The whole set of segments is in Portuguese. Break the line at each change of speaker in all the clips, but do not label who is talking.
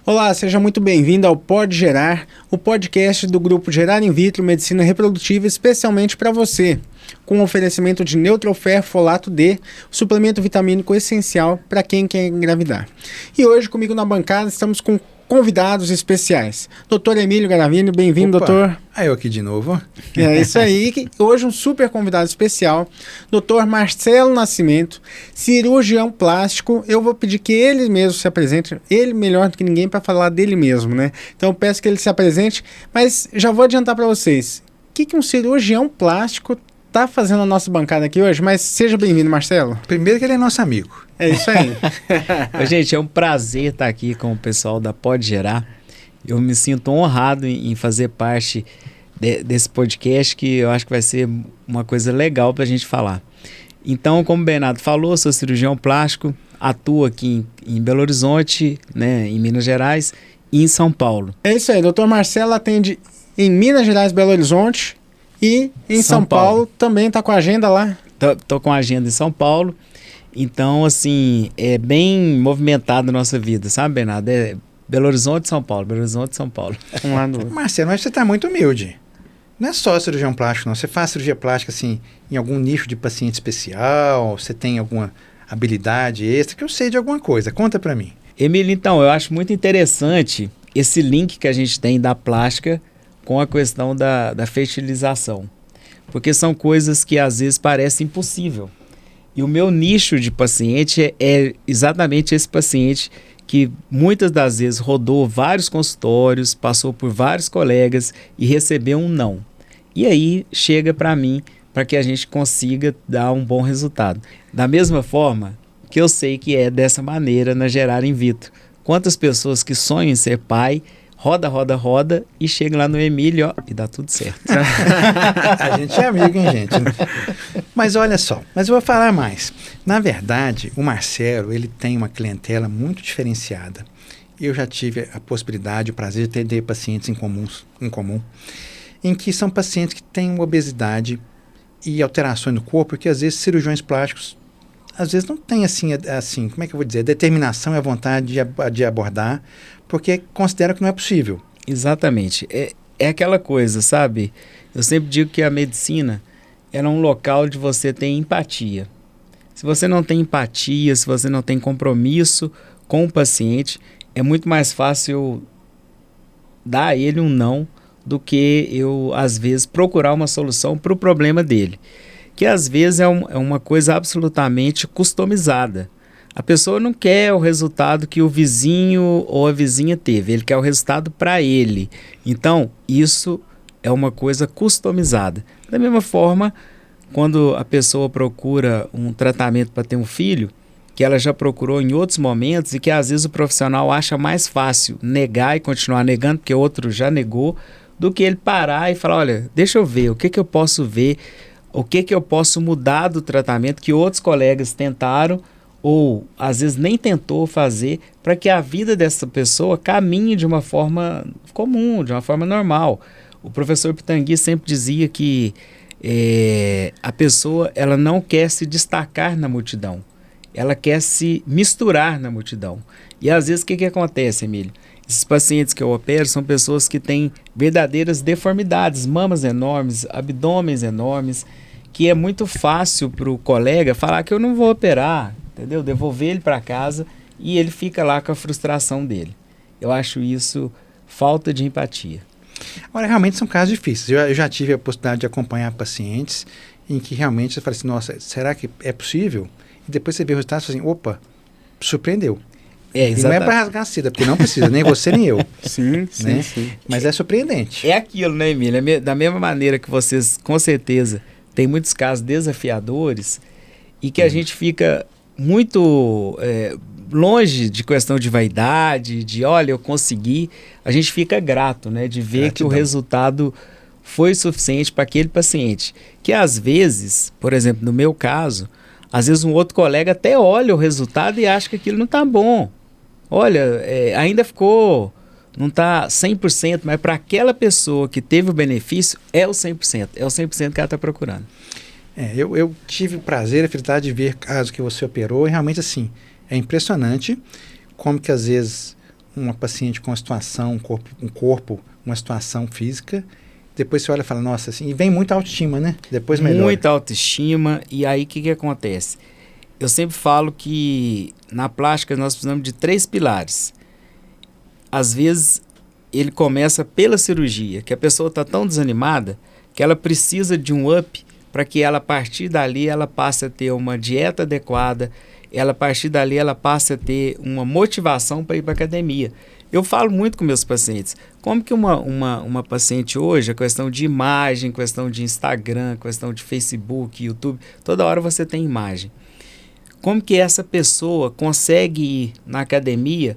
Olá, seja muito bem-vindo ao Pode Gerar, o podcast do grupo Gerar In Vitro Medicina Reprodutiva especialmente para você, com oferecimento de Neutrofer Folato D, suplemento vitamínico essencial para quem quer engravidar. E hoje comigo na bancada estamos com convidados especiais. Dr. Emílio Garavini, bem-vindo, doutor.
Eu aqui de novo.
É isso aí. Hoje um super convidado especial, Dr. Marcelo Nascimento, cirurgião plástico. Eu vou pedir que ele mesmo se apresente, ele melhor do que ninguém para falar dele mesmo, né? Então eu peço que ele se apresente, mas já vou adiantar para vocês. O que um cirurgião plástico está fazendo na nossa bancada aqui hoje? Mas seja bem-vindo, Marcelo.
Primeiro que ele é nosso amigo.
É isso aí.
Gente, é um prazer estar aqui com o pessoal da Pode Gerar. Eu me sinto honrado em fazer parte desse podcast, que eu acho que vai ser uma coisa legal para a gente falar. Então, como o Bernardo falou, sou cirurgião plástico, atuo aqui em Belo Horizonte, né, em Minas Gerais e em São Paulo.
É isso aí, doutor Marcelo atende em Minas Gerais, Belo Horizonte e em São Paulo também está com a agenda lá.
Tô com a agenda em São Paulo. Então, assim, é bem movimentado a nossa vida, sabe, Bernardo? É Belo Horizonte, São Paulo, Belo Horizonte, São Paulo.
Marcelo, mas você está muito humilde. Não é só cirurgião plástico, não. Você faz cirurgia plástica, assim, em algum nicho de paciente especial? Você tem alguma habilidade extra? Que eu sei de alguma coisa. Conta para mim.
Emílio, então, eu acho muito interessante esse link que a gente tem da plástica com a questão da fertilização. Porque são coisas que às vezes parecem impossível. E o meu nicho de paciente é exatamente esse paciente que muitas das vezes rodou vários consultórios, passou por vários colegas e recebeu um não. E aí chega para mim para que a gente consiga dar um bom resultado. Da mesma forma que eu sei que é dessa maneira na Gerar In Vitro. Quantas pessoas que sonham em ser pai, roda e chega lá no Emílio, ó, e dá tudo certo.
A gente é amigo, hein, gente? Mas olha só, mas eu vou falar mais. Na verdade, o Marcelo, ele tem uma clientela muito diferenciada. Eu já tive a possibilidade, o prazer de ter pacientes em comum, em que são pacientes que têm obesidade e alterações no corpo, que às vezes cirurgiões plásticos, às vezes não têm assim, como é que eu vou dizer, determinação e a vontade de abordar, porque considera que não é possível.
Exatamente. É aquela coisa, sabe? Eu sempre digo que a medicina é um local de você ter empatia. Se você não tem empatia, se você não tem compromisso com o paciente, é muito mais fácil dar a ele um não do que eu, às vezes, procurar uma solução para o problema dele. Que às vezes é uma coisa absolutamente customizada. A pessoa não quer o resultado que o vizinho ou a vizinha teve, ele quer o resultado para ele. Então, isso é uma coisa customizada. Da mesma forma, quando a pessoa procura um tratamento para ter um filho, que ela já procurou em outros momentos e que às vezes o profissional acha mais fácil negar e continuar negando, porque outro já negou, do que ele parar e falar, olha, deixa eu ver, o que eu posso ver, o que eu posso mudar do tratamento que outros colegas tentaram, ou às vezes nem tentou fazer, para que a vida dessa pessoa caminhe de uma forma comum, de uma forma normal. O professor Pitangui sempre dizia que a pessoa ela não quer se destacar na multidão, ela quer se misturar na multidão. E às vezes o que acontece, Emílio? Esses pacientes que eu opero são pessoas que têm verdadeiras deformidades, mamas enormes, abdômenes enormes, que é muito fácil para o colega falar que eu não vou operar, entendeu? Devolver ele para casa e ele fica lá com a frustração dele. Eu acho isso falta de empatia.
Agora, realmente são casos difíceis. Eu já tive a possibilidade de acompanhar pacientes em que realmente você fala assim, nossa, será que é possível? E depois você vê o resultado e fala assim, opa, surpreendeu. E não é para rasgar a seda, porque não precisa, nem você nem eu.
Sim.
Mas é surpreendente.
É aquilo, né, Emílio? Da mesma maneira que vocês, com certeza, tem muitos casos desafiadores e que a gente fica muito longe de questão de vaidade, de olha, eu consegui, a gente fica grato, né, de ver que o resultado foi suficiente para aquele paciente. Que às vezes, por exemplo, no meu caso, às vezes um outro colega até olha o resultado e acha que aquilo não está bom. Olha, ainda ficou, não está 100%, mas para aquela pessoa que teve o benefício, é o 100%, é o 100% que ela está procurando.
Eu tive o prazer, a felicidade de ver casos que você operou e realmente assim, é impressionante como que às vezes uma paciente com uma situação, um corpo, uma situação física, depois você olha e fala, nossa, assim, e vem muita autoestima, né? Depois melhora.
Muita autoestima, e aí o que acontece? Eu sempre falo que na plástica nós precisamos de 3 pilares. Às vezes ele começa pela cirurgia, que a pessoa está tão desanimada que ela precisa de um up para que ela, a partir dali, ela passe a ter uma dieta adequada, ela, a partir dali, ela passe a ter uma motivação para ir para a academia. Eu falo muito com meus pacientes, como que uma paciente hoje, a questão de imagem, questão de Instagram, questão de Facebook, YouTube, toda hora você tem imagem. Como que essa pessoa consegue ir na academia,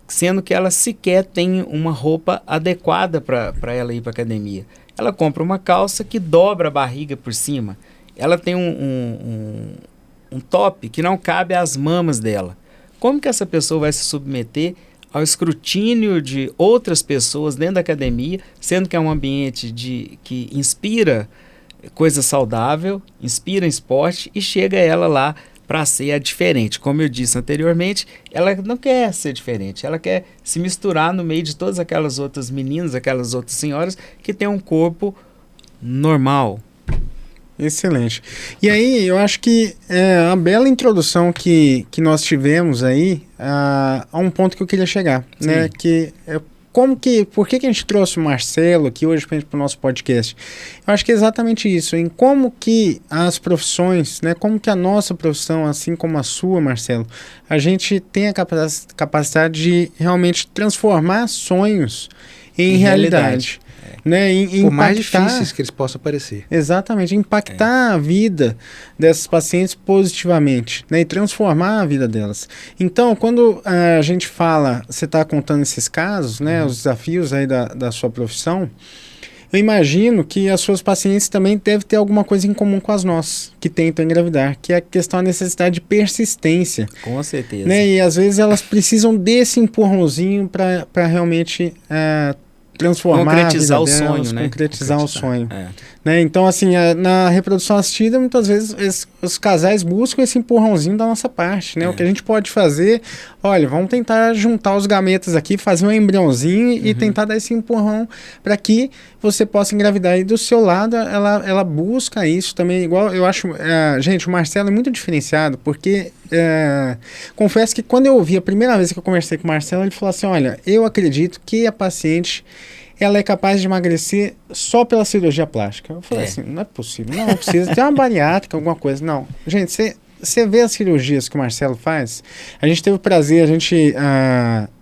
sendo que ela sequer tem uma roupa adequada para ela ir para a academia? Ela compra uma calça que dobra a barriga por cima, ela tem um top que não cabe às mamas dela. Como que essa pessoa vai se submeter ao escrutínio de outras pessoas dentro da academia, sendo que é um ambiente que inspira coisa saudável, inspira esporte, e chega ela lá para ser a diferente? Como eu disse anteriormente, ela não quer ser diferente, ela quer se misturar no meio de todas aquelas outras meninas, aquelas outras senhoras que têm um corpo normal.
Excelente. E aí, eu acho que a bela introdução que nós tivemos aí a um ponto que eu queria chegar, né? Que por que a gente trouxe o Marcelo aqui hoje para o nosso podcast? Eu acho que é exatamente isso, em como que as profissões, né? Como que a nossa profissão, assim como a sua, Marcelo, a gente tem a capacidade de realmente transformar sonhos em realidade. Né,
por mais difíceis que eles possam parecer.
Exatamente, impactar a vida dessas pacientes positivamente, né, e transformar a vida delas. Então, quando a gente fala, você está contando esses casos, né, os desafios aí da sua profissão, eu imagino que as suas pacientes também devem ter alguma coisa em comum com as nossas, que tentam engravidar, que é a questão da necessidade de persistência.
Com certeza.
Né, e às vezes elas precisam desse empurrãozinho para realmente
concretizar o
delas,
sonho, né?
Concretizar o sonho. Né? Então, assim, na reprodução assistida, muitas vezes os casais buscam esse empurrãozinho da nossa parte, né? O que a gente pode fazer, olha, vamos tentar juntar os gametas aqui, fazer um embriãozinho e tentar dar esse empurrão para que você possa engravidar. E do seu lado, ela busca isso também, igual eu acho, gente, o Marcelo é muito diferenciado, porque confesso que quando eu ouvi a primeira vez que eu conversei com o Marcelo, ele falou assim, olha, eu acredito que a paciente ela é capaz de emagrecer só pela cirurgia plástica. Eu falei assim, não é possível, não precisa ter uma bariátrica, alguma coisa, não. Gente, você vê as cirurgias que o Marcelo faz, a gente teve o prazer,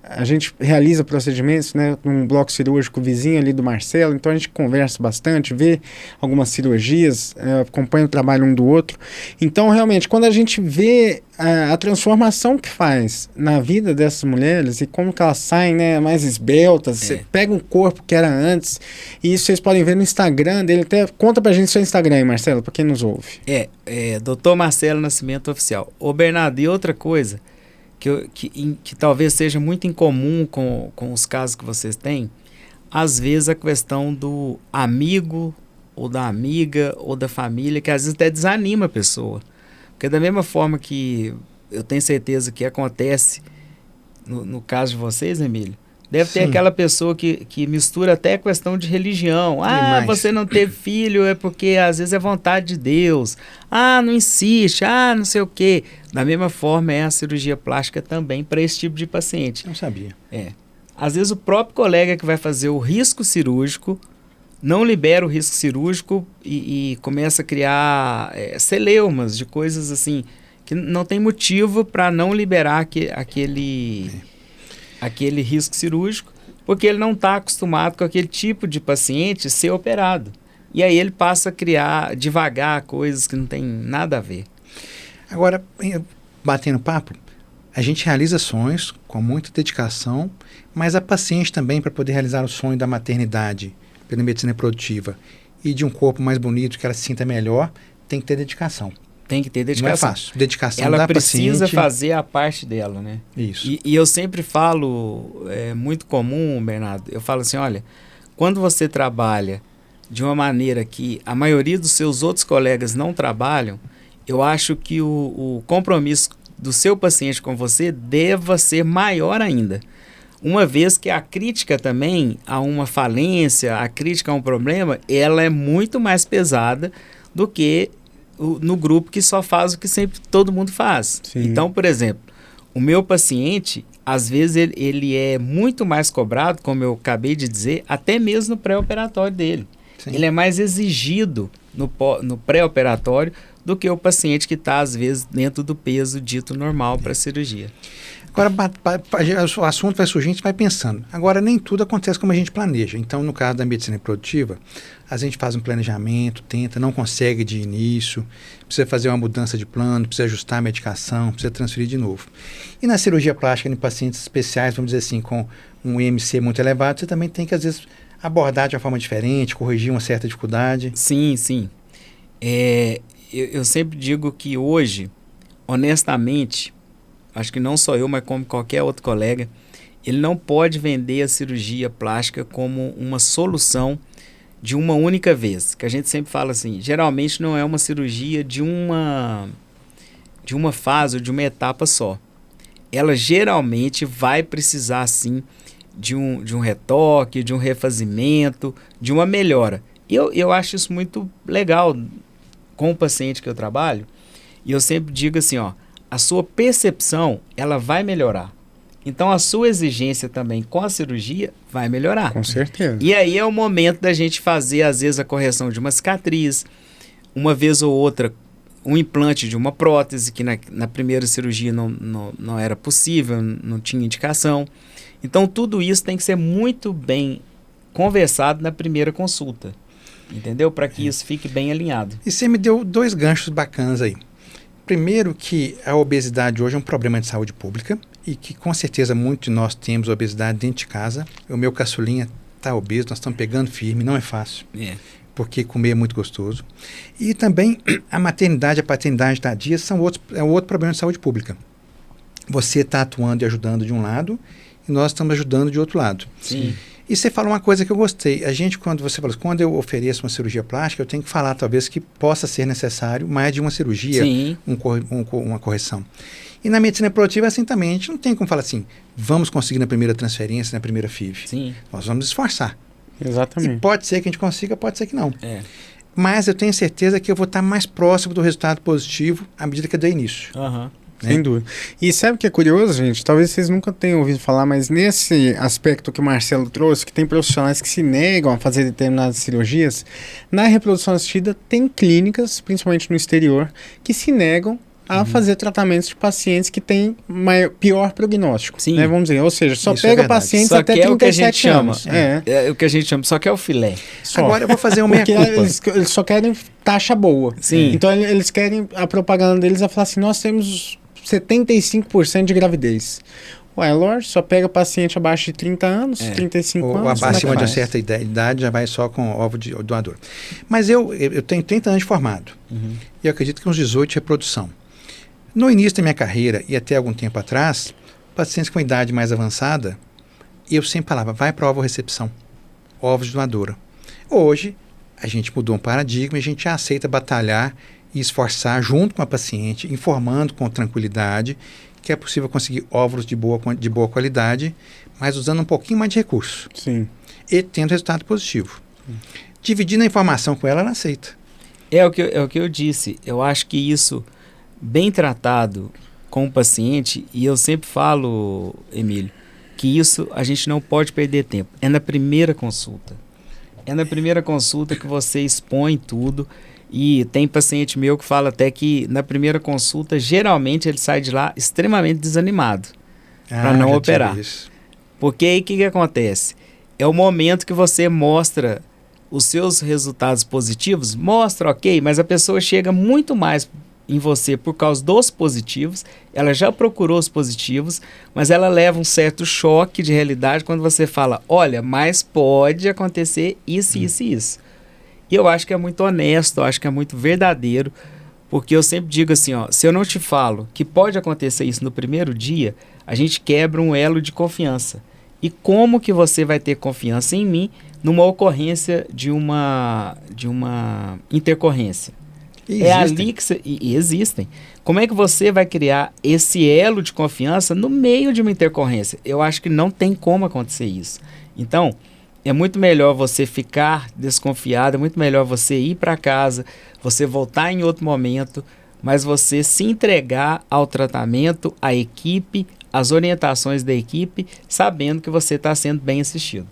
a gente realiza procedimentos, né, num bloco cirúrgico vizinho ali do Marcelo, então a gente conversa bastante, vê algumas cirurgias, acompanha o trabalho um do outro. Então, realmente, quando a gente vê a transformação que faz na vida dessas mulheres e como que elas saem, né, mais esbeltas, você pega um corpo que era antes, e isso vocês podem ver no Instagram dele, até conta pra gente seu Instagram aí, Marcelo, pra quem nos ouve.
Dr. Marcelo Nascimento Oficial. Ô Bernardo, e outra coisa que talvez seja muito incomum com os casos que vocês têm, às vezes a questão do amigo ou da amiga ou da família, que às vezes até desanima a pessoa. Porque da mesma forma que eu tenho certeza que acontece no caso de vocês, Emílio, deve ter aquela pessoa que mistura até a questão de religião. Você não teve filho é porque às vezes é vontade de Deus. Não insiste, não sei o quê. Da mesma forma é a cirurgia plástica também para esse tipo de paciente.
Não sabia.
Às vezes o próprio colega que vai fazer o risco cirúrgico não libera o risco cirúrgico e começa a criar celeumas de coisas assim, que não tem motivo para não liberar aquele risco cirúrgico, porque ele não está acostumado com aquele tipo de paciente ser operado. E aí ele passa a criar devagar coisas que não tem nada a ver.
Agora, batendo papo, a gente realiza sonhos com muita dedicação, mas a paciente também, para poder realizar o sonho da maternidade pela medicina reprodutiva e de um corpo mais bonito, que ela se sinta melhor, tem que ter dedicação.
Tem que ter dedicação.
Não é fácil. Dedicação
ela
da
precisa
paciente.
fazer a parte dela, né?
Isso.
E eu sempre falo, é muito comum, Bernardo, eu falo assim, olha, quando você trabalha de uma maneira que a maioria dos seus outros colegas não trabalham, eu acho que o compromisso do seu paciente com você deva ser maior ainda. Uma vez que a crítica também a uma falência, a crítica a um problema, ela é muito mais pesada do que no grupo que só faz o que sempre todo mundo faz.
Sim.
Então, por exemplo, o meu paciente, às vezes ele é muito mais cobrado, como eu acabei de dizer, até mesmo no pré-operatório dele.
Sim.
Ele é mais exigido no pré-operatório do que o paciente que está, às vezes, dentro do peso dito normal para a cirurgia.
Agora, o assunto vai surgir, a gente vai pensando. Agora, nem tudo acontece como a gente planeja. Então, no caso da medicina reprodutiva, a gente faz um planejamento, tenta, não consegue de início, precisa fazer uma mudança de plano, precisa ajustar a medicação, precisa transferir de novo. E na cirurgia plástica, em pacientes especiais, vamos dizer assim, com um IMC muito elevado, você também tem que, às vezes, abordar de uma forma diferente, corrigir uma certa dificuldade.
Sim, sim. Eu sempre digo que hoje, honestamente, acho que não só eu, mas como qualquer outro colega, ele não pode vender a cirurgia plástica como uma solução de uma única vez. Que a gente sempre fala assim, geralmente não é uma cirurgia de uma fase ou de uma etapa só. Ela geralmente vai precisar, sim, de um retoque, de um refazimento, de uma melhora. Eu acho isso muito legal com o paciente que eu trabalho, e eu sempre digo assim, ó, a sua percepção, ela vai melhorar. Então, a sua exigência também com a cirurgia vai melhorar.
Com certeza.
E aí é o momento da gente fazer, às vezes, a correção de uma cicatriz, uma vez ou outra, um implante de uma prótese, que na primeira cirurgia não era possível, não tinha indicação. Então, tudo isso tem que ser muito bem conversado na primeira consulta, entendeu? Para que isso fique bem alinhado.
E você me deu 2 ganchos bacanas aí. Primeiro, que a obesidade hoje é um problema de saúde pública e que com certeza muitos de nós temos obesidade dentro de casa. O meu caçulinha está obeso, nós estamos pegando firme, não é fácil, porque comer é muito gostoso. E também a maternidade, a paternidade tardia é outro problema de saúde pública. Você está atuando e ajudando de um lado e nós estamos ajudando de outro lado.
Sim.
E você falou uma coisa que eu gostei. A gente, quando eu ofereço uma cirurgia plástica, eu tenho que falar, talvez, que possa ser necessário mais de uma cirurgia, uma correção. E na medicina reprodutiva, assim também, a gente não tem como falar assim, vamos conseguir na primeira transferência, na primeira FIV.
Sim.
Nós vamos esforçar.
Exatamente.
E pode ser que a gente consiga, pode ser que não. Mas eu tenho certeza que eu vou estar mais próximo do resultado positivo à medida que eu dei início.
Sem dúvida. E sabe o que é curioso, gente? Talvez vocês nunca tenham ouvido falar, mas nesse aspecto que o Marcelo trouxe, que tem profissionais que se negam a fazer determinadas cirurgias, na reprodução assistida tem clínicas, principalmente no exterior, que se negam a fazer tratamentos de pacientes que têm pior prognóstico.
Sim.
Né, vamos dizer, ou seja, só
Isso é
pega
verdade.
pacientes
Só
até
que é o que a
37
gente chama.
anos.
É o que a gente chama, só que é o filé.
Só.
Agora eu vou fazer uma
Porque
meia-culpa.
eles só querem taxa boa.
Sim.
Então eles querem, a propaganda deles é falar assim, nós temos 75% de gravidez. Ué, lógico, só pega paciente abaixo de 30 anos, 35
Ou
anos.
acima de uma certa idade já vai só com ovo de doador. Mas eu tenho 30 anos de formado. E eu acredito que uns 18 de reprodução. No início da minha carreira e até algum tempo atrás, pacientes com idade mais avançada, eu sempre falava, vai para ovo-recepção, ovos de doadora. Hoje, a gente mudou um paradigma e a gente já aceita batalhar e esforçar junto com a paciente, informando com tranquilidade que é possível conseguir óvulos de boa qualidade, mas usando um pouquinho mais de recurso.
Sim.
E tendo resultado positivo. Dividindo a informação com ela, ela aceita.
É o que eu disse. Eu acho que isso, bem tratado com o paciente, e eu sempre falo, Emílio, que isso a gente não pode perder tempo. É na primeira consulta. É na primeira consulta que você expõe tudo. E tem paciente meu que fala até que na primeira consulta, geralmente ele sai de lá extremamente desanimado para não operar. Porque aí o que acontece? É o momento que você mostra os seus resultados positivos, mostra, ok, mas a pessoa chega muito mais em você por causa dos positivos, ela já procurou os positivos, mas ela leva um certo choque de realidade quando você fala, olha, mas pode acontecer isso, isso e isso. E eu acho que é muito honesto, eu acho que é muito verdadeiro, porque eu sempre digo assim, ó, se eu não te falo que pode acontecer isso no primeiro dia, a gente quebra um elo de confiança. E como que você vai ter confiança em mim numa ocorrência de uma intercorrência?
E
é ali que existem. como é que você vai criar esse elo de confiança no meio de uma intercorrência? Eu acho que não tem como acontecer isso. Então, é muito melhor você ficar desconfiado, é muito melhor você ir para casa, você voltar em outro momento, mas você se entregar ao tratamento, à equipe, às orientações da equipe, sabendo que você está sendo bem assistido.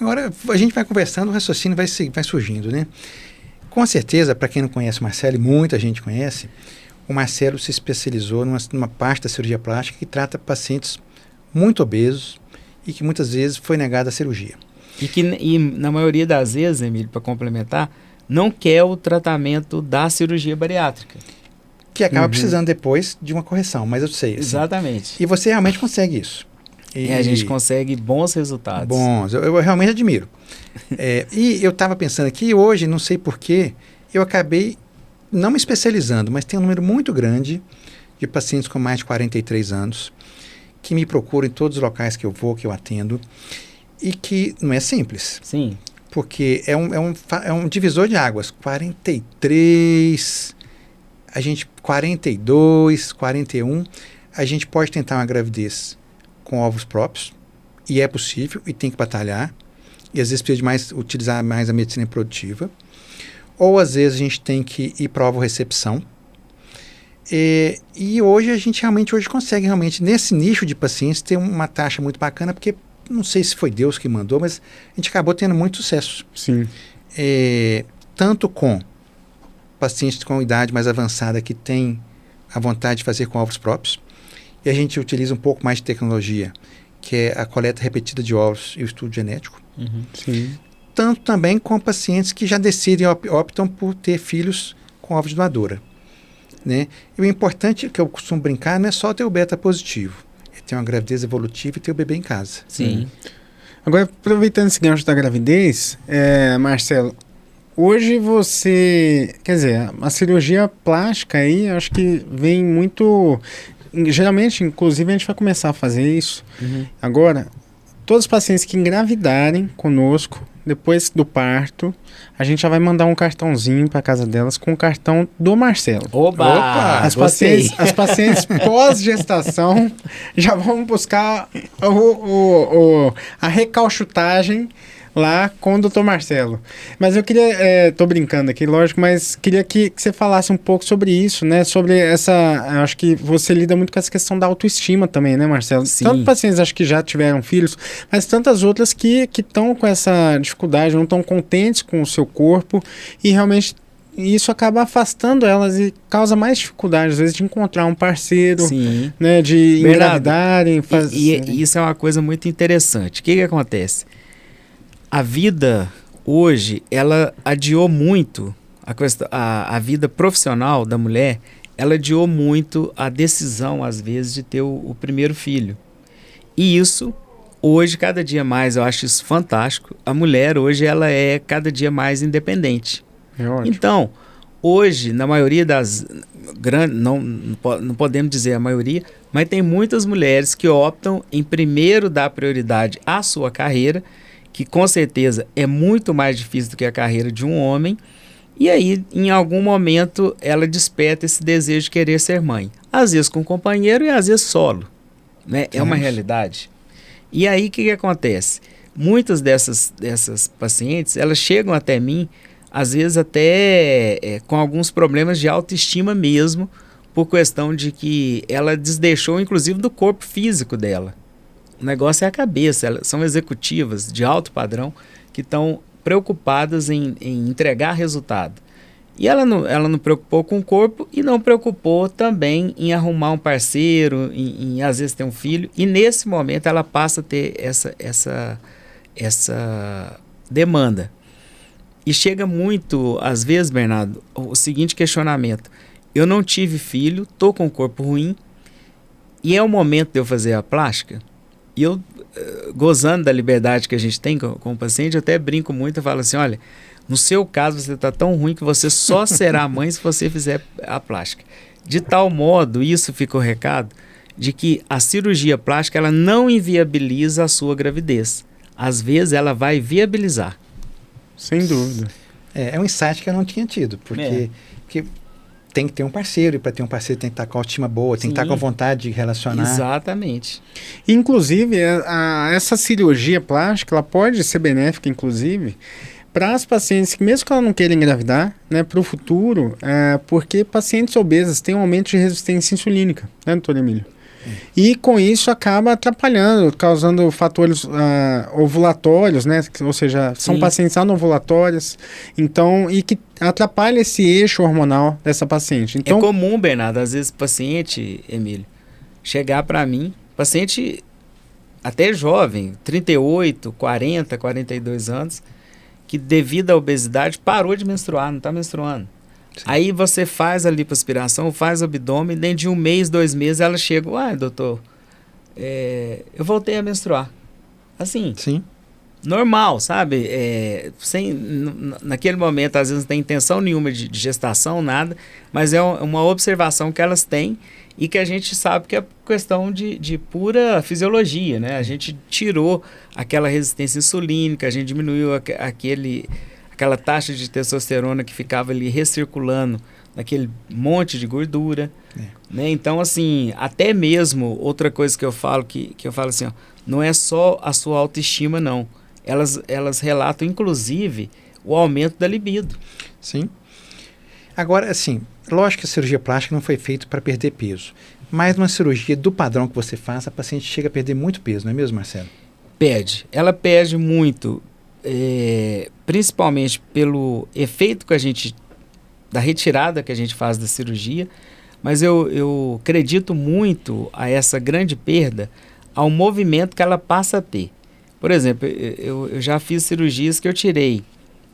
Agora, a gente vai conversando, o raciocínio vai surgindo, né? Com certeza, para quem não conhece o Marcelo, e muita gente conhece, o Marcelo se especializou numa parte da cirurgia plástica que trata pacientes muito obesos e que muitas vezes foi negada a cirurgia.
E na maioria das vezes, Emílio, para complementar, não quer o tratamento da cirurgia bariátrica.
Que acaba precisando depois de uma correção, mas eu sei. Assim,
exatamente.
E você realmente consegue isso.
E a gente consegue bons resultados.
Bons, eu realmente admiro. E eu estava pensando aqui, hoje, não sei porquê, eu acabei não me especializando, mas tem um número muito grande de pacientes com mais de 43 anos que me procuram em todos os locais que eu vou, que eu atendo, e que não é simples.
Sim.
Porque é um divisor de águas. 43, 42, 41, a gente pode tentar uma gravidez com ovos próprios, e é possível, e tem que batalhar, e às vezes precisa utilizar mais a medicina reprodutiva, ou às vezes a gente tem que ir para a ovorecepção, e hoje a gente consegue nesse nicho de pacientes, ter uma taxa muito bacana, porque não sei se foi Deus que mandou, mas a gente acabou tendo muito sucesso.
Sim.
Tanto com pacientes com idade mais avançada que têm a vontade de fazer com ovos próprios, e a gente utiliza um pouco mais de tecnologia, que é a coleta repetida de ovos e o estudo genético.
Sim.
Tanto também com pacientes que já decidem, optam por ter filhos com ovos de doadora. Né? E o importante, que eu costumo brincar, não é só ter o beta positivo, é ter uma gravidez evolutiva e ter o bebê em casa.
Sim.
Agora, aproveitando esse gancho da gravidez, Marcelo, hoje você, quer dizer, a cirurgia plástica aí, acho que vem muito, geralmente, inclusive, a gente vai começar a fazer isso. Agora, todos os pacientes que engravidarem conosco, depois do parto, a gente já vai mandar um cartãozinho para casa delas com o cartão do Marcelo.
Opa!
As pacientes pós-gestação já vão buscar a recalchutagem lá com o Dr. Marcelo. Mas eu queria, tô brincando aqui, lógico, mas queria que você falasse um pouco sobre isso, né? Sobre acho que você lida muito com essa questão da autoestima também, né, Marcelo?
Sim.
Tanto pacientes, acho que já tiveram filhos, mas tantas outras que estão com essa dificuldade, não estão contentes com o seu corpo e realmente isso acaba afastando elas e causa mais dificuldade, às vezes, de encontrar um parceiro,
Sim.
né, de
Bernardo,
engravidarem.
E isso é uma coisa muito interessante. O que acontece? A vida hoje, ela adiou muito a vida profissional da mulher, ela adiou muito a decisão, às vezes, de ter o primeiro filho. E isso, hoje, cada dia mais, eu acho isso fantástico. A mulher, hoje, ela é cada dia mais independente. Então, hoje, na maioria das grandes, não podemos dizer a maioria, mas tem muitas mulheres que optam em primeiro dar prioridade à sua carreira, que com certeza é muito mais difícil do que a carreira de um homem, e aí, em algum momento, ela desperta esse desejo de querer ser mãe. Às vezes com um companheiro e às vezes solo. Né? É uma realidade. E aí, o que acontece? Muitas dessas pacientes, elas chegam até mim, às vezes até com alguns problemas de autoestima mesmo, por questão de que ela desdeixou, inclusive, do corpo físico dela. O negócio é a cabeça, elas são executivas de alto padrão que estão preocupadas em entregar resultado. E ela não preocupou com o corpo e não preocupou também em arrumar um parceiro, em às vezes ter um filho. E nesse momento ela passa a ter essa demanda. E chega muito, às vezes, Bernardo, o seguinte questionamento. Eu não tive filho, estou com um corpo ruim e é o momento de eu fazer a plástica? E eu, gozando da liberdade que a gente tem com o paciente, eu até brinco muito e falo assim, olha, no seu caso você está tão ruim que você só será mãe se você fizer a plástica. De tal modo, isso fica o recado, de que a cirurgia plástica ela não inviabiliza a sua gravidez. Às vezes ela vai viabilizar.
Sem dúvida.
É um insight que eu não tinha tido, porque tem que ter um parceiro, e para ter um parceiro tem que estar com a autoestima boa, tem que estar com a vontade de relacionar.
Exatamente.
Inclusive, essa cirurgia plástica, ela pode ser benéfica, inclusive, para as pacientes que, mesmo que ela não queira engravidar, né, para o futuro, porque pacientes obesas têm um aumento de resistência insulínica, né, doutor Emílio? E com isso acaba atrapalhando, causando fatores ovulatórios, né? Ou seja, são pacientes anovulatórias, então, e que atrapalha esse eixo hormonal dessa paciente. Então,
é comum, Bernardo, às vezes paciente, Emílio, chegar para mim, paciente até jovem, 38, 40, 42 anos, que devido à obesidade parou de menstruar, não está menstruando. Sim. Aí você faz a lipoaspiração, faz o abdômen, dentro de 1 mês, 2 meses, ela chega, doutor, eu voltei a menstruar. Assim,
sim,
normal, sabe? Naquele momento, às vezes não tem intenção nenhuma de gestação, nada, mas é uma observação que elas têm e que a gente sabe que é questão de pura fisiologia, né? A gente tirou aquela resistência insulínica, a gente diminuiu aquela taxa de testosterona que ficava ali recirculando naquele monte de gordura, né? Então, assim, até mesmo outra coisa que eu falo, que eu falo assim, ó, não é só a sua autoestima, não. Elas relatam, inclusive, o aumento da libido.
Sim. Agora, assim, lógico que a cirurgia plástica não foi feita para perder peso, mas uma cirurgia do padrão que você faz, a paciente chega a perder muito peso, não é mesmo, Marcelo?
Perde. Ela perde muito, principalmente pelo efeito da retirada que a gente faz da cirurgia, mas eu acredito muito a essa grande perda ao movimento que ela passa a ter. Por exemplo, eu já fiz cirurgias que eu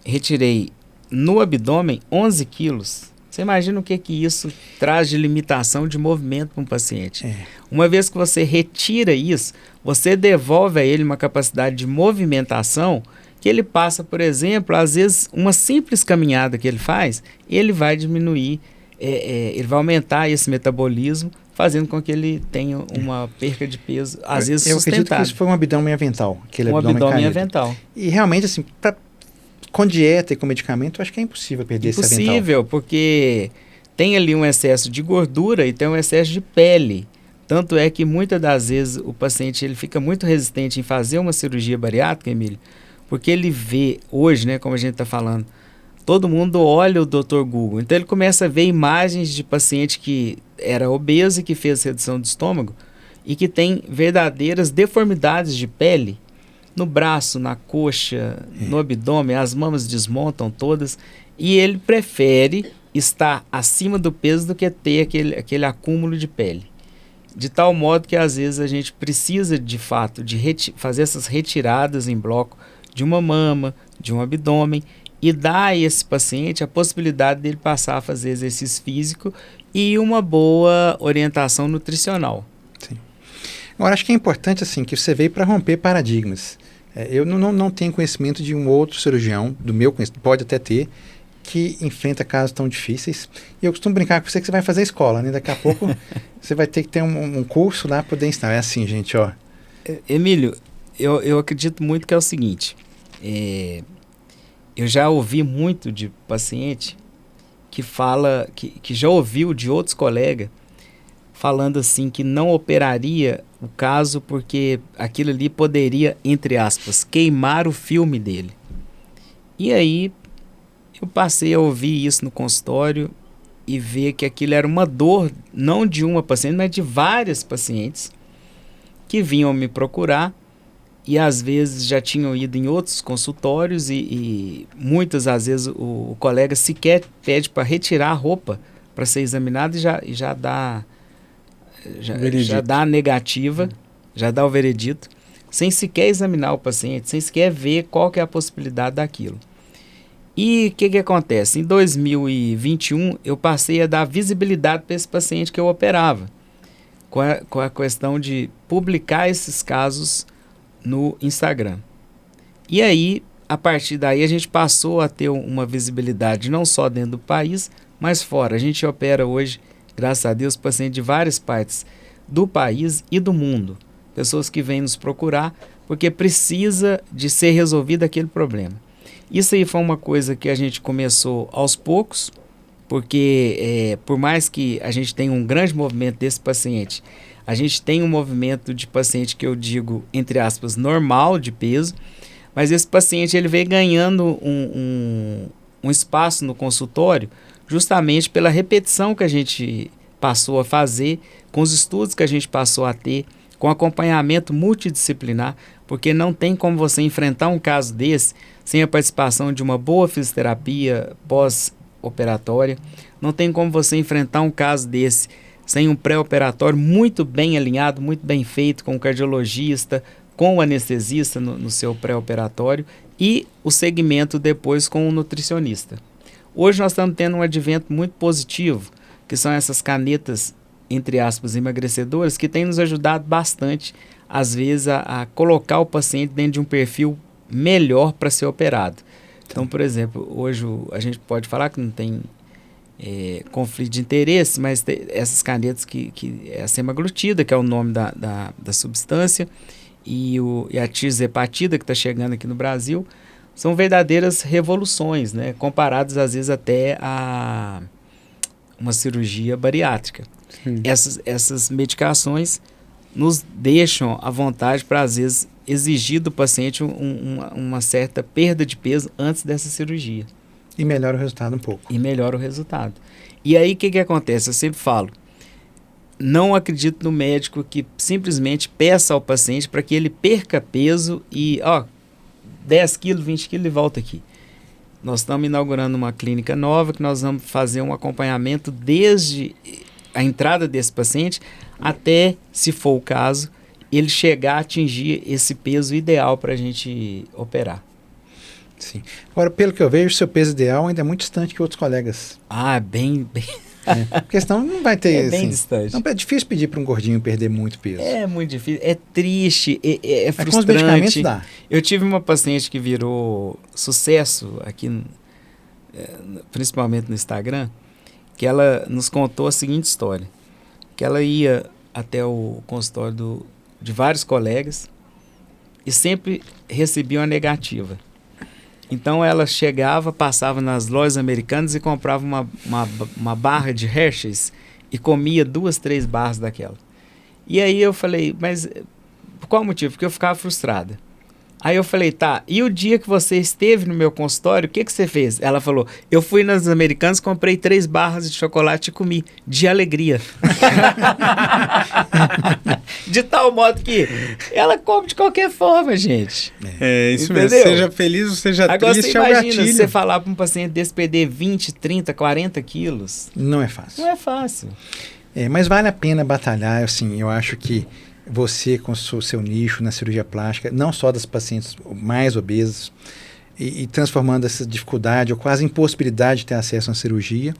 retirei no abdômen 11 quilos. Você imagina o que isso traz de limitação de movimento para um paciente. Uma vez que você retira isso, você devolve a ele uma capacidade de movimentação que ele passa, por exemplo, às vezes uma simples caminhada que ele faz, ele vai diminuir, ele vai aumentar esse metabolismo, fazendo com que ele tenha uma perca de peso, às vezes
sustentável. Eu acredito que isso foi um abdômen avental.
Um abdômen avental.
E realmente, assim, com dieta e com medicamento, eu acho que é impossível perder esse avental.
Impossível, porque tem ali um excesso de gordura e tem um excesso de pele. Tanto é que muitas das vezes o paciente ele fica muito resistente em fazer uma cirurgia bariátrica, Emílio, porque ele vê hoje, né, como a gente está falando, todo mundo olha o Dr. Google. Então ele começa a ver imagens de paciente que era obeso e que fez redução do estômago e que tem verdadeiras deformidades de pele no braço, na coxa, no abdômen, as mamas desmontam todas e ele prefere estar acima do peso do que ter aquele acúmulo de pele. De tal modo que às vezes a gente precisa de fato de fazer essas retiradas em bloco de uma mama, de um abdômen e dar a esse paciente a possibilidade dele passar a fazer exercício físico e uma boa orientação nutricional.
Sim. Agora, acho que é importante assim, que você veio para romper paradigmas. Eu não tenho conhecimento de um outro cirurgião, do meu conhecimento, pode até ter, que enfrenta casos tão difíceis. E eu costumo brincar com você que você vai fazer escola, né? Daqui a pouco você vai ter que ter um curso lá para poder ensinar. É assim, gente, ó.
Emílio, eu acredito muito que é o seguinte, eu já ouvi muito de paciente que fala, que já ouviu de outros colegas falando assim que não operaria o caso porque aquilo ali poderia, entre aspas, queimar o filme dele. E aí eu passei a ouvir isso no consultório e ver que aquilo era uma dor, não de uma paciente, mas de várias pacientes que vinham me procurar e às vezes já tinham ido em outros consultórios e muitas às vezes o colega sequer pede para retirar a roupa para ser examinado e já dá a negativa, já dá o veredito, sem sequer examinar o paciente, sem sequer ver qual que é a possibilidade daquilo. E o que acontece? Em 2021 eu passei a dar visibilidade para esse paciente que eu operava, com a questão de publicar esses casos no Instagram. E aí, a partir daí, a gente passou a ter uma visibilidade não só dentro do país, mas fora. A gente opera hoje, graças a Deus, pacientes de várias partes do país e do mundo. Pessoas que vêm nos procurar porque precisa de ser resolvido aquele problema. Isso aí foi uma coisa que a gente começou aos poucos, porque por mais que a gente tenha um grande movimento desse paciente, a gente tem um movimento de paciente que eu digo, entre aspas, normal de peso, mas esse paciente ele vem ganhando um espaço no consultório justamente pela repetição que a gente passou a fazer, com os estudos que a gente passou a ter, com acompanhamento multidisciplinar, porque não tem como você enfrentar um caso desse sem a participação de uma boa fisioterapia pós-operatória, não tem como você enfrentar um caso desse sem um pré-operatório muito bem alinhado, muito bem feito, com o cardiologista, com o anestesista no seu pré-operatório e o segmento depois com o nutricionista. Hoje nós estamos tendo um advento muito positivo, que são essas canetas, entre aspas, emagrecedoras, que têm nos ajudado bastante, às vezes, a colocar o paciente dentro de um perfil melhor para ser operado. Então, por exemplo, hoje a gente pode falar que não tem conflito de interesse, mas essas canetas que é a semaglutida, que é o nome da substância, e a tirzepatida, que está chegando aqui no Brasil, são verdadeiras revoluções, né? Comparadas às vezes até a uma cirurgia bariátrica. Essas medicações nos deixam à vontade para, às vezes, exigir do paciente uma certa perda de peso antes dessa cirurgia.
E melhora o resultado um pouco.
E melhora o resultado. E aí o que acontece? Eu sempre falo, não acredito no médico que simplesmente peça ao paciente para que ele perca peso e 10 quilos, 20 quilos e volta aqui. Nós estamos inaugurando uma clínica nova que nós vamos fazer um acompanhamento desde a entrada desse paciente até, se for o caso, ele chegar a atingir esse peso ideal para a gente operar.
Sim. Agora, pelo que eu vejo, o seu peso ideal ainda é muito distante que outros colegas.
Bem...
Porque senão não vai ter...
É bem
assim,
distante.
Não, é difícil pedir para um gordinho perder muito peso.
É muito difícil, é triste, é frustrante.
Com os medicamentos dá.
Eu tive uma paciente que virou sucesso aqui, principalmente no Instagram, que ela nos contou a seguinte história, que ela ia até o consultório de vários colegas e sempre recebia uma negativa. Então ela chegava, passava nas lojas americanas e comprava uma barra de Hershey's e comia 2, 3 barras daquela. E aí eu falei, mas por qual motivo? Porque eu ficava frustrada. Aí eu falei, tá, e o dia que você esteve no meu consultório, o que você fez? Ela falou, eu fui nas americanas, comprei 3 barras de chocolate e comi, de alegria. De tal modo que ela come de qualquer forma, gente.
É isso
Entendeu?
mesmo, seja feliz ou seja
Agora
triste,
você
é o
imagina
gatilho.
você falar para um paciente desse perder 20, 30, 40 quilos.
Não é fácil.
Não é fácil.
Mas vale a pena batalhar, assim, eu acho que você com o seu nicho na cirurgia plástica, não só das pacientes mais obesas, e transformando essa dificuldade ou quase impossibilidade de ter acesso a uma cirurgia.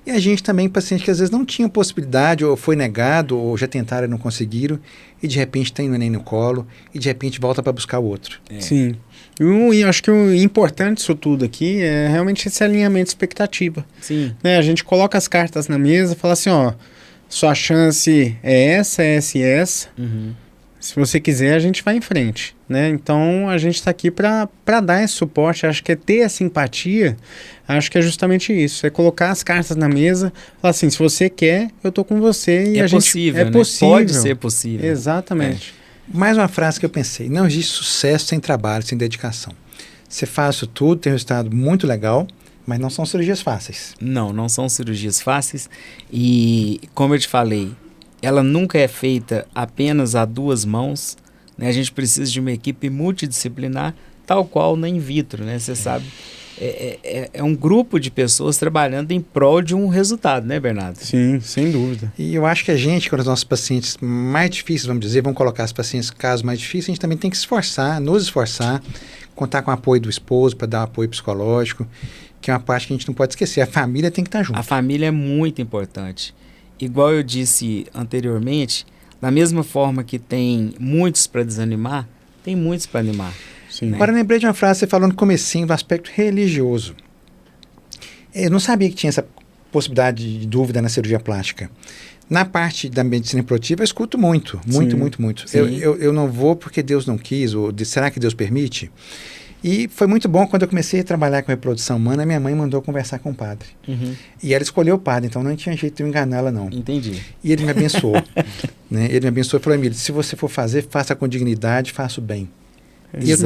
E a gente também, pacientes que às vezes não tinham possibilidade, ou foi negado, ou já tentaram e não conseguiram, e de repente tem um neném no colo, e de repente volta para buscar o outro.
Sim. E eu acho que o importante disso tudo aqui é realmente esse alinhamento de expectativa.
Sim.
Né? A gente coloca as cartas na mesa e fala assim, sua chance é essa e essa.
Uhum.
Se você quiser, a gente vai em frente, né? Então, a gente está aqui para dar esse suporte. Acho que é ter essa empatia. Acho que é justamente isso. É colocar as cartas na mesa. Falar assim, se você quer, eu tô com você. E
É
a gente,
possível,
é
né?
possível.
Pode ser possível.
Exatamente.
Mais uma frase que eu pensei. Não existe sucesso sem trabalho, sem dedicação. Você faz isso tudo, tem um resultado muito legal, mas não são cirurgias fáceis.
Não são cirurgias fáceis. E, como eu te falei, ela nunca é feita apenas a 2 mãos, né? A gente precisa de uma equipe multidisciplinar, tal qual na in vitro, né? Você sabe, é um grupo de pessoas trabalhando em prol de um resultado, né, Bernardo?
Sim, sem dúvida.
E eu acho que a gente, com os nossos pacientes mais difíceis, vamos dizer, vamos colocar os pacientes casos mais difíceis, a gente também tem que se esforçar, nos esforçar, contar com o apoio do esposo para dar um apoio psicológico, que é uma parte que a gente não pode esquecer. A família tem que estar junto.
A família é muito importante. Igual eu disse anteriormente, da mesma forma que tem muitos para desanimar, tem muitos para animar.
Sim.
Agora, lembrei de uma frase que você falou no comecinho do aspecto religioso. Eu não sabia que tinha essa possibilidade de dúvida na cirurgia plástica. Na parte da medicina reprodutiva, eu escuto muito.
Sim.
Eu não vou porque Deus não quis, ou será que Deus permite? E foi muito bom quando eu comecei a trabalhar com reprodução humana, minha mãe mandou conversar com o padre. E ela escolheu o padre, então não tinha jeito de eu enganar ela, não.
Entendi.
E ele me abençoou. Né? Ele me abençoou e falou, Emílio, se você for fazer, faça com dignidade, faça o bem. E eu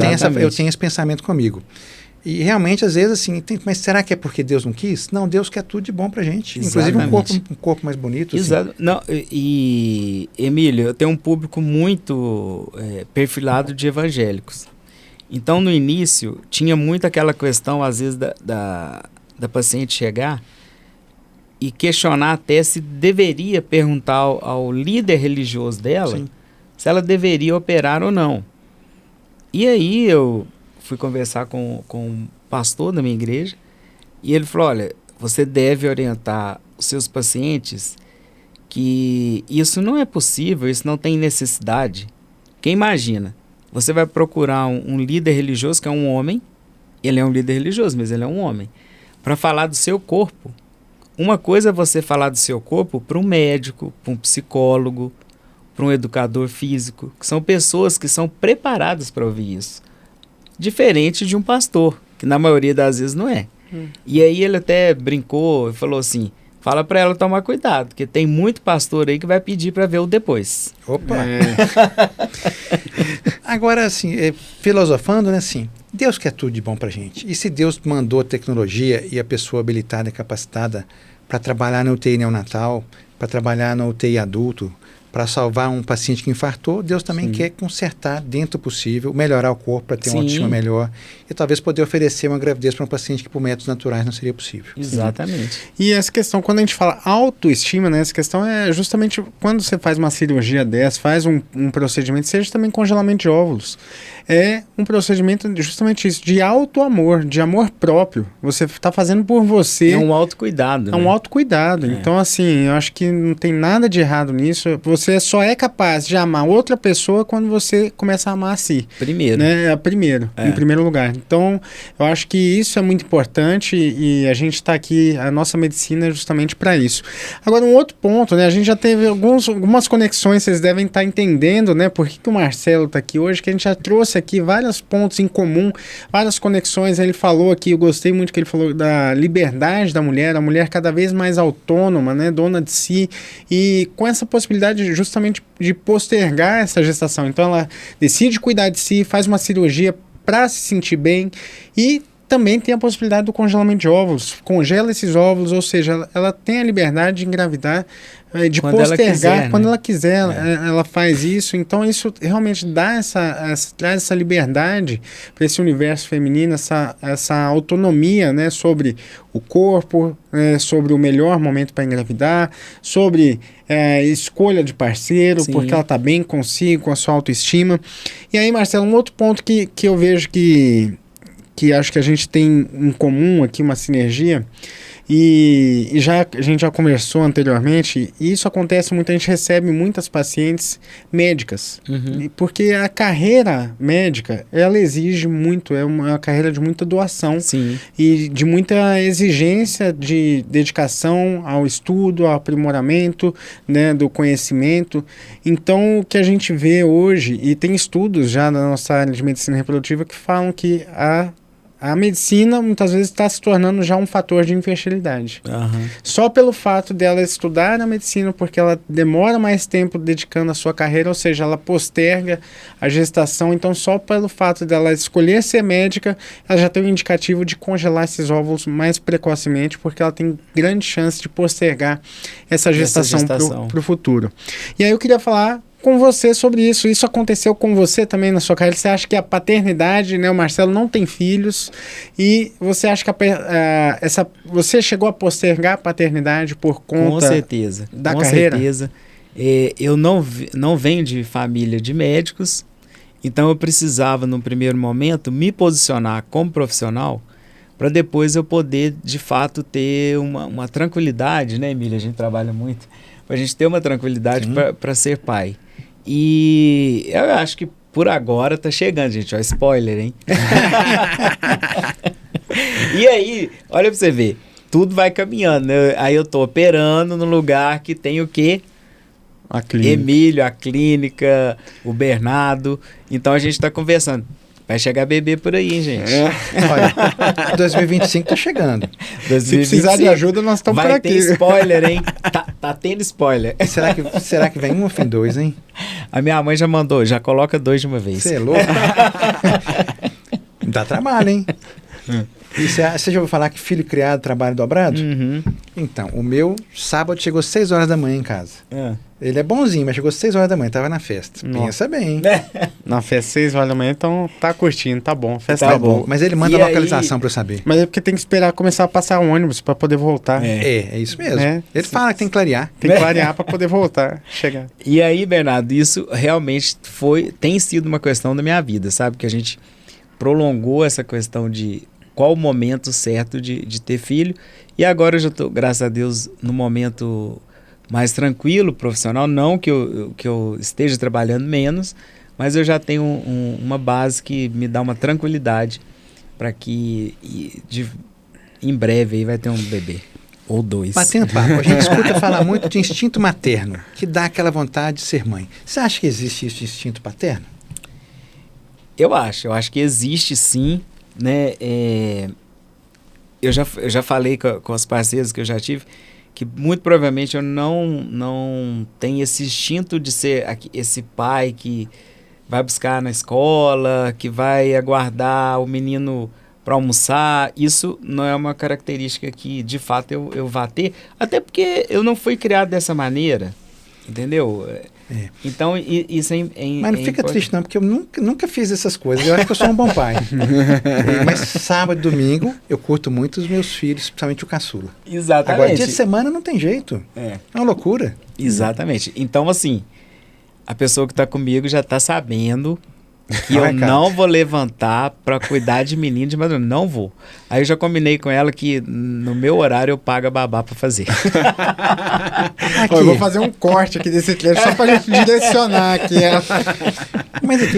tenho esse pensamento comigo. E realmente, às vezes, assim, mas será que é porque Deus não quis? Não, Deus quer tudo de bom pra gente.
Exatamente.
Inclusive um corpo mais bonito.
Exato.
Assim.
Não, e, Emílio, eu tenho um público muito perfilado de evangélicos. Então, no início, tinha muito aquela questão, às vezes, da paciente chegar e questionar até se deveria perguntar ao líder religioso dela
Sim.
se ela deveria operar ou não. E aí eu fui conversar com um pastor da minha igreja e ele falou, olha, você deve orientar os seus pacientes que isso não é possível, isso não tem necessidade. Porque imagina, você vai procurar um líder religioso que é um homem, ele é um líder religioso, mas ele é um homem, para falar do seu corpo. Uma coisa é você falar do seu corpo para um médico, para um psicólogo, para um educador físico, que são pessoas que são preparadas para ouvir isso. Diferente de um pastor, que na maioria das vezes não é. E aí ele até brincou e falou assim, fala para ela tomar cuidado, porque tem muito pastor aí que vai pedir para ver o depois.
Opa! Agora, assim, filosofando, né, assim, Deus quer tudo de bom pra gente. E se Deus mandou a tecnologia e a pessoa habilitada e capacitada para trabalhar na UTI neonatal, para trabalhar na UTI adulto, para salvar um paciente que infartou, Deus também quer consertar dentro do possível, melhorar o corpo para ter uma autoestima melhor e talvez poder oferecer uma gravidez para um paciente que por métodos naturais não seria possível.
Exatamente.
E essa questão, quando a gente fala autoestima, né, essa questão é justamente quando você faz uma cirurgia dessa, faz um procedimento, seja também congelamento de óvulos, é um procedimento justamente isso, de auto-amor, de amor próprio. Você está fazendo por você.
É um autocuidado.
É um autocuidado. Então, assim, eu acho que não tem nada de errado nisso. Você só é capaz de amar outra pessoa quando você começa a amar a si.
Primeiro.
Né? Em primeiro lugar. Então, eu acho que isso é muito importante e a gente está aqui, a nossa medicina é justamente para isso. Agora, um outro ponto, né? A gente já teve algumas conexões, vocês devem estar entendendo, né? Por que o Marcelo está aqui hoje, que a gente já trouxe aqui vários pontos em comum, várias conexões. Ele falou aqui, eu gostei muito que ele falou da liberdade da mulher, a mulher cada vez mais autônoma, né? Dona de si, e com essa possibilidade justamente de postergar essa gestação. Então ela decide cuidar de si, faz uma cirurgia para se sentir bem e também tem a possibilidade do congelamento de óvulos. Congela esses óvulos, ou seja, ela tem a liberdade de engravidar, de
quando
postergar
ela quiser,
quando
né?
ela quiser, ela faz isso. Então isso realmente dá traz essa liberdade para esse universo feminino, essa autonomia, né, sobre o corpo, sobre o melhor momento para engravidar, sobre escolha de parceiro,
Sim.
porque ela está bem consigo, com a sua autoestima. E aí, Marcelo, um outro ponto que eu vejo que acho que a gente tem em comum aqui, uma sinergia, e a gente já conversou anteriormente, e isso acontece muito, a gente recebe muitas pacientes médicas, porque a carreira médica, ela exige muito, é uma carreira de muita doação.
Sim.
E de muita exigência de dedicação ao estudo, ao aprimoramento, né, do conhecimento. Então, o que a gente vê hoje, e tem estudos já na nossa área de medicina reprodutiva que falam que a medicina muitas vezes está se tornando já um fator de infertilidade. Só pelo fato dela estudar a medicina, porque ela demora mais tempo dedicando a sua carreira, ou seja, ela posterga a gestação. Então, só pelo fato dela escolher ser médica, ela já tem um indicativo de congelar esses óvulos mais precocemente, porque ela tem grande chance de postergar essa gestação para o futuro. E aí eu queria falar com você sobre isso. Isso aconteceu com você também na sua carreira? Você acha que a paternidade, né, o Marcelo não tem filhos, e você acha que você chegou a postergar a paternidade por conta
com certeza,
da carreira?
Com certeza. Eu não venho de família de médicos, então eu precisava, no primeiro momento, me posicionar como profissional para depois eu poder, de fato, ter uma tranquilidade, né, Emília? A gente trabalha muito, para a gente ter uma tranquilidade para ser pai. E eu acho que por agora tá chegando, gente. Ó, spoiler, hein? E aí, olha pra você ver, tudo vai caminhando, né? Aí eu tô operando no lugar que tem o quê?
A clínica.
Emílio, a clínica, o Bernardo. Então a gente tá conversando. Vai chegar bebê por aí, hein, gente?
Olha, 2025 tá chegando.
Se precisar de ajuda, nós estamos por
Vai
aqui.
ter spoiler, hein? Tá tendo spoiler.
Será que vem um fim 2, hein?
A minha mãe já mandou, já coloca 2 de uma vez.
Você é louco? Dá trabalho, hein? E você já ouviu falar que filho criado trabalho dobrado?
Uhum.
Então, o meu sábado chegou 6 horas da manhã em casa.
É.
Ele é bonzinho, mas chegou 6 horas da manhã, tava na festa.
Nossa.
Pensa bem, hein?
Na festa 6 horas da manhã, então tá curtindo, tá bom. A festa
Tá
tá boa.
bom.
Mas ele manda
E
a localização pra eu saber.
Mas é porque tem que esperar começar a passar o ônibus pra poder voltar.
É isso mesmo.
É.
Ele fala que tem que clarear.
Tem que clarear pra poder voltar, chegar.
E aí, Bernardo, isso realmente tem sido uma questão da minha vida, sabe? Que a gente prolongou essa questão de qual o momento certo de ter filho. E agora eu já estou, graças a Deus, no momento mais tranquilo, profissional. Não que eu esteja trabalhando menos, mas eu já tenho uma base que me dá uma tranquilidade para que em breve aí vai ter um bebê. Ou 2.
Batendo papo, a gente escuta falar muito de instinto materno, que dá aquela vontade de ser mãe. Você acha que existe esse instinto paterno?
Eu acho que existe sim, né? Eu já falei com os parceiros que eu já tive, que muito provavelmente eu não tenho esse instinto de ser esse pai que vai buscar na escola, que vai aguardar o menino para almoçar. Isso não é uma característica que de fato eu vá ter, até porque eu não fui criado dessa maneira, entendeu? Então isso é
mas não fica triste não, porque eu nunca fiz essas coisas. Eu acho que eu sou um bom pai. Mas sábado e domingo eu curto muito os meus filhos, principalmente o caçula.
Exatamente.
Agora dia de semana não tem jeito. É uma loucura.
Exatamente. Então assim, a pessoa que está comigo já está sabendo que eu não vou levantar para cuidar de menino de madrugada. Não vou. Aí eu já combinei com ela que no meu horário eu pago a babá para fazer.
Eu vou fazer um corte aqui desse trecho só pra gente direcionar aqui.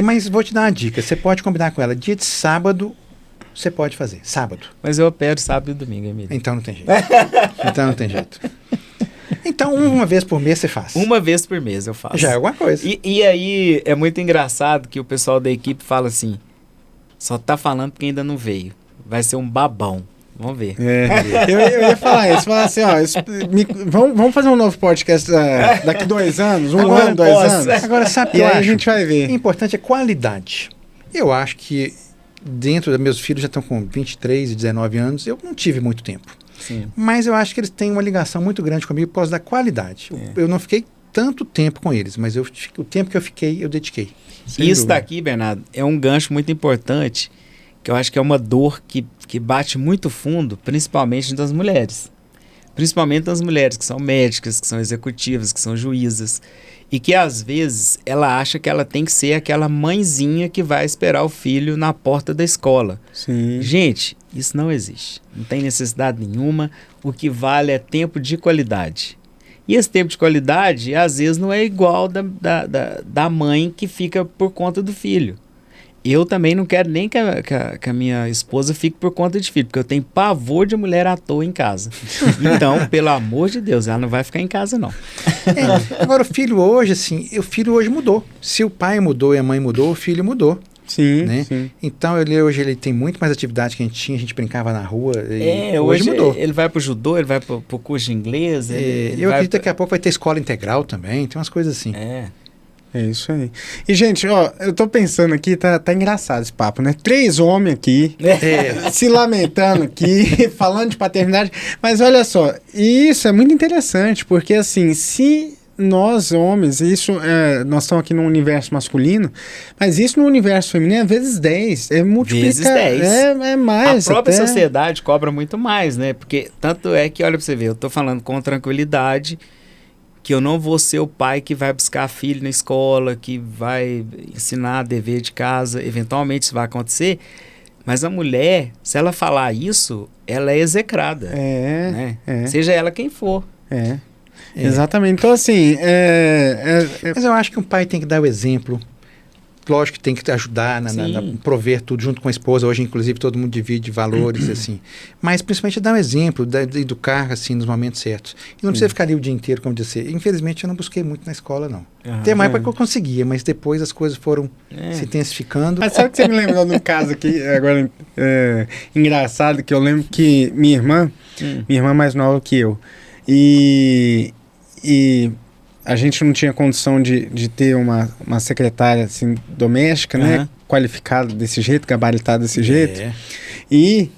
Mas vou te dar uma dica. Você pode combinar com ela. Dia de sábado, você pode fazer. Sábado.
Mas eu opero sábado e domingo, Emílio.
Então não tem jeito. Então, uma vez por mês você faz.
Uma vez por mês eu faço.
Já é alguma coisa.
E aí é muito engraçado que o pessoal da equipe fala assim, só tá falando porque ainda não veio. Vai ser um babão. Vamos ver.
Eu ia falar isso. Falar assim, ó, vamos fazer um novo podcast daqui 2 anos, um ano, 2 anos.
Agora, sabe o que
e
eu
aí
acho?
A gente vai ver.
O importante é qualidade. Eu acho que dentro dos meus filhos já estão com 23 e 19 anos. Eu não tive muito tempo.
Sim.
Mas eu acho que eles têm uma ligação muito grande comigo por causa da qualidade. Eu não fiquei tanto tempo com eles, mas o tempo que eu fiquei, eu dediquei.
Isso daqui, Bernardo, é um gancho muito importante, que eu acho que é uma dor que bate muito fundo, principalmente das mulheres. Principalmente das mulheres que são médicas, que são executivas, que são juízas. E que, às vezes, ela acha que ela tem que ser aquela mãezinha que vai esperar o filho na porta da escola.
Sim.
Gente, isso não existe. Não tem necessidade nenhuma. O que vale é tempo de qualidade. E esse tempo de qualidade, às vezes, não é igual da mãe que fica por conta do filho. Eu também não quero nem que a minha esposa fique por conta de filho, porque eu tenho pavor de mulher à toa em casa. Então, pelo amor de Deus, ela não vai ficar em casa, não.
Agora, o filho hoje mudou. Se o pai mudou e a mãe mudou, o filho mudou.
Sim,
né?
sim.
Então, hoje ele tem muito mais atividade que a gente tinha, a gente brincava na rua. Hoje mudou.
Ele vai pro judô, ele vai pro curso de inglês.
Eu acredito que daqui a pouco vai ter escola integral também, tem umas coisas assim.
É isso aí. E, gente, ó, eu tô pensando aqui, tá engraçado esse papo, né? 3 homens aqui, se lamentando aqui, falando de paternidade. Mas olha só, isso é muito interessante, porque assim, se nós homens, nós estamos aqui no universo masculino, mas isso no universo feminino é vezes 10, é multiplicar.
Vezes 10.
É mais.
A própria sociedade cobra muito mais, né? Porque tanto é que, olha pra você ver, eu tô falando com tranquilidade, que eu não vou ser o pai que vai buscar filho na escola, que vai ensinar dever de casa, eventualmente isso vai acontecer, mas a mulher, se ela falar isso, ela é execrada, né? Seja ela quem for.
Exatamente, então assim...
Mas eu acho que um pai tem que dar o exemplo lógico que tem que ajudar, prover tudo junto com a esposa. Hoje, inclusive, todo mundo divide valores, assim. Mas, principalmente, dar um exemplo, de educar, assim, nos momentos certos. E não precisa ficar ali o dia inteiro, como disse. Infelizmente, eu não busquei muito na escola, não. Tem uma época que eu conseguia, mas depois as coisas foram se intensificando.
Mas sabe que você me lembrou de um caso aqui, agora, engraçado, que eu lembro que minha irmã mais nova que eu, e a gente não tinha condição de ter uma secretária assim, doméstica, né? Qualificada desse jeito, gabaritada desse jeito. E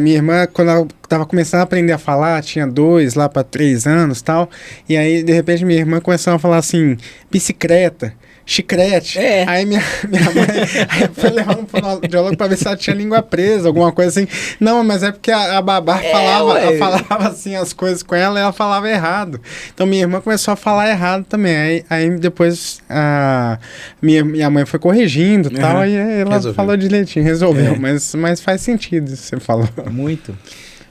minha irmã, quando ela estava começando a aprender a falar, tinha 2 lá para 3 anos e tal. E aí, de repente, minha irmã começou a falar assim, bicicleta, chiclete. Aí minha mãe foi levar no fonoaudiólogo para ver se ela tinha língua presa, alguma coisa assim. Não, mas é porque a babá falava assim as coisas com ela e ela falava errado. Então minha irmã começou a falar errado também. Aí depois minha mãe foi corrigindo e tal, e ela falou direitinho, resolveu. Mas faz sentido isso que você falou.
Muito.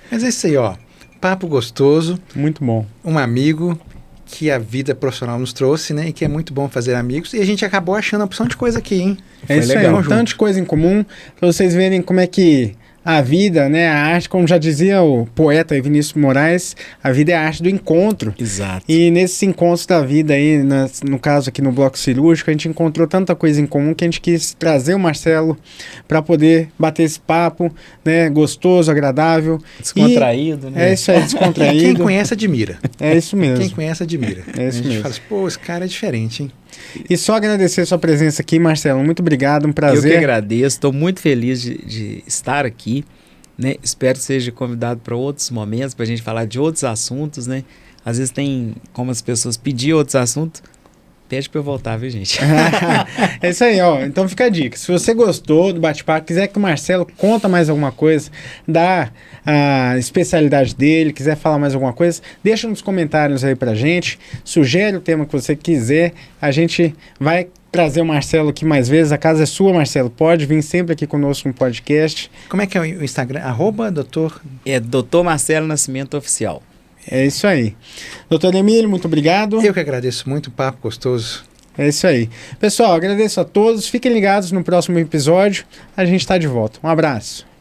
Mas é isso aí, ó. Papo gostoso.
Muito bom.
Um amigo que a vida profissional nos trouxe, né? E que é muito bom fazer amigos. E a gente acabou achando uma opção de coisa aqui, hein?
É isso aí, um tanto de coisa em comum, para vocês verem como é que a vida, né, a arte, como já dizia o poeta Vinícius Moraes, a vida é a arte do encontro.
Exato.
E nesses encontros da vida aí, no caso aqui no Bloco Cirúrgico, a gente encontrou tanta coisa em comum que a gente quis trazer o Marcelo para poder bater esse papo, né, gostoso, agradável.
Descontraído, né?
É isso aí, descontraído.
Quem conhece, admira.
É isso mesmo.
Quem conhece, admira.
É isso
a gente
mesmo.
fala assim, pô, esse cara é diferente, hein?
E só agradecer a sua presença aqui, Marcelo. Muito obrigado, um prazer.
Eu que agradeço, estou muito feliz de estar aqui, né? Espero que seja convidado para outros momentos, para a gente falar de outros assuntos, né? Às vezes tem como as pessoas pedir outros assuntos, pede para eu voltar, viu, gente?
É isso aí, ó. Então fica a dica. Se você gostou do bate-papo, quiser que o Marcelo conta mais alguma coisa, dá a especialidade dele, quiser falar mais alguma coisa, deixa nos comentários aí pra gente, sugere o tema que você quiser, a gente vai trazer o Marcelo aqui mais vezes. A casa é sua, Marcelo. Pode vir sempre aqui conosco no podcast.
Como é que é o Instagram? @doutor...
É Dr. Marcelo Nascimento Oficial.
É isso aí. Doutor Emílio, muito obrigado.
Eu que agradeço muito, um papo gostoso.
É isso aí. Pessoal, agradeço a todos. Fiquem ligados no próximo episódio. A gente está de volta. Um abraço.